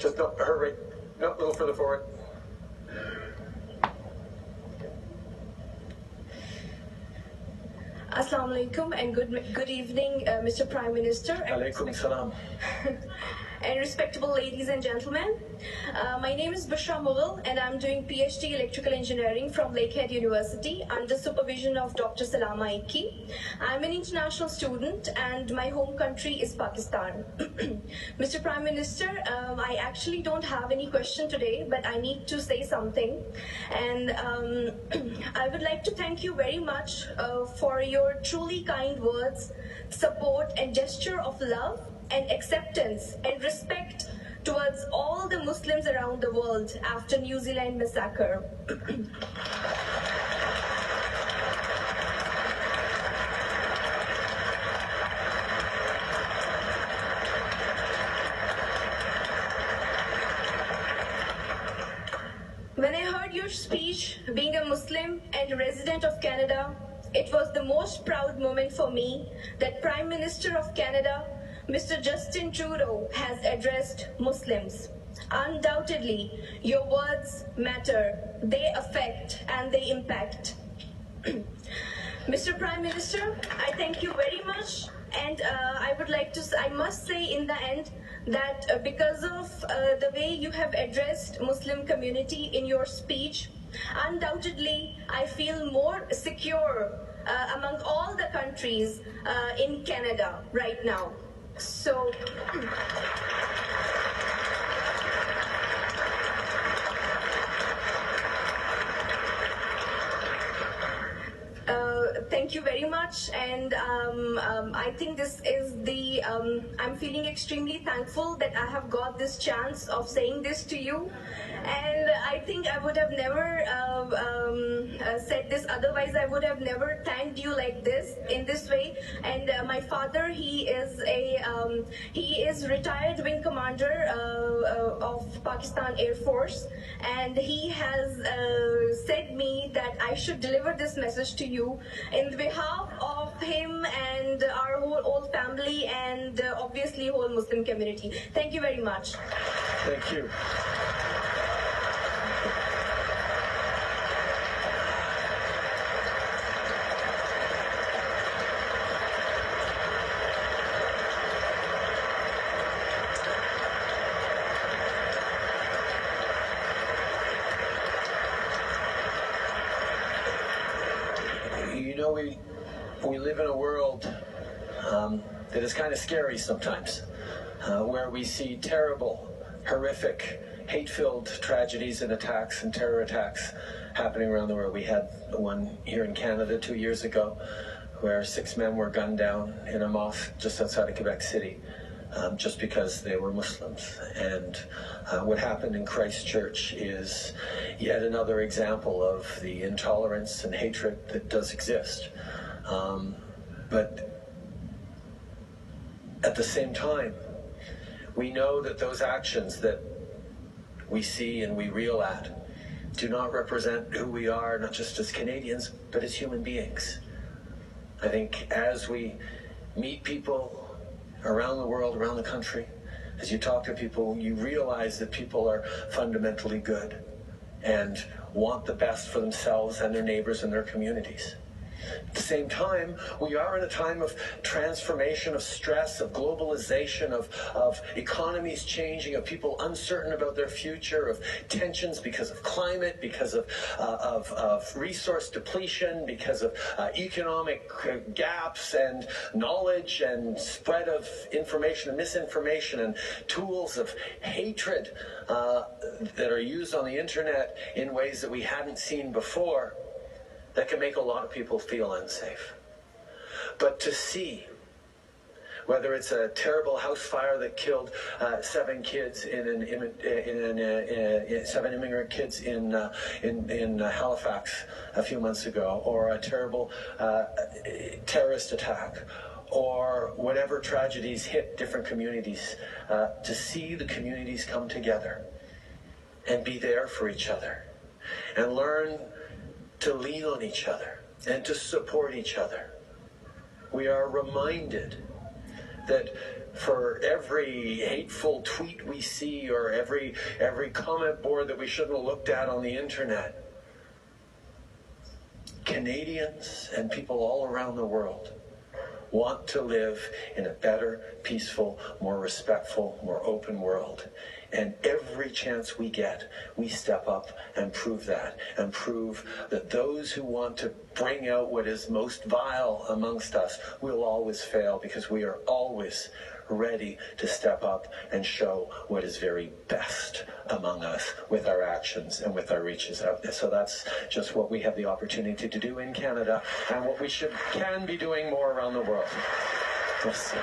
Just no, her right. No, a little further forward. Assalamu alaikum and good evening, Mr. Prime Minister. Alaikum salam. And respectable ladies and gentlemen. My name is Bushra Mughal and I'm doing PhD Electrical Engineering from Lakehead University under supervision of Dr. Salama Ikki. I'm an international student and my home country is Pakistan. Mr. Prime Minister, I actually don't have any question today, but I need to say something. And I would like to thank you very much for your truly kind words, support and gesture of love and acceptance and respect towards all the Muslims around the world after Newzealand Massacre. When I heard your speech, being a Muslim and a resident of Canada, it was the most proud moment for me that Prime Minister of Canada, Mr. Justin Trudeau, has addressed Muslims. Undoubtedly, your words matter, they affect and they impact. Mr. Prime Minister, I thank you very much, and I must say in the end that because of the way you have addressed Muslim community in your speech, undoubtedly I feel more secure among all the countries in Canada right now. So, thank you very much, and I think this is the, I'm feeling extremely thankful that I have got this chance of saying this to you, and I think I would have never said this, otherwise I would have never thanked you like this, in this way. And my father, he is retired wing commander of Pakistan Air Force, and he has said me that I should deliver this message to you in behalf of him and our whole family and obviously whole Muslim community. Thank you very much. Thank you. We live in a world that is kind of scary sometimes, where we see terrible, horrific, hate-filled tragedies and attacks and terror attacks happening around the world. We had one here in Canada 2 years ago where 6 men were gunned down in a mosque just outside of Quebec City just because they were Muslims. And what happened in Christchurch is yet another example of the intolerance and hatred that does exist. But at the same time, we know that those actions that we see and we reel at do not represent who we are, not just as Canadians, but as human beings. I think as we meet people around the world, around the country, as you talk to people, you realize that people are fundamentally good and want the best for themselves and their neighbors and their communities. At the same time, we are in a time of transformation, of stress, of globalization, of economies changing, of people uncertain about their future, of tensions because of climate, because of resource depletion, because of economic gaps and knowledge and spread of information and misinformation and tools of hatred that are used on the internet in ways that we hadn't seen before, that can make a lot of people feel unsafe. But to see, whether it's a terrible house fire that killed 7 kids seven immigrant kids in Halifax a few months ago, or a terrible terrorist attack, or whatever tragedies hit different communities, to see the communities come together and be there for each other and learn to lean on each other and to support each other. We are reminded that for every hateful tweet we see or every comment board that we shouldn't have looked at on the internet. Canadians and people all around the world want to live in a better, peaceful, more respectful, more open world. And every chance we get, we step up and prove that. And prove that those who want to bring out what is most vile amongst us will always fail, because we are always ready to step up and show what is very best among us with our actions and with our reaches out there. So that's just what we have the opportunity to do in Canada, and what we can be doing more around the world. Yes.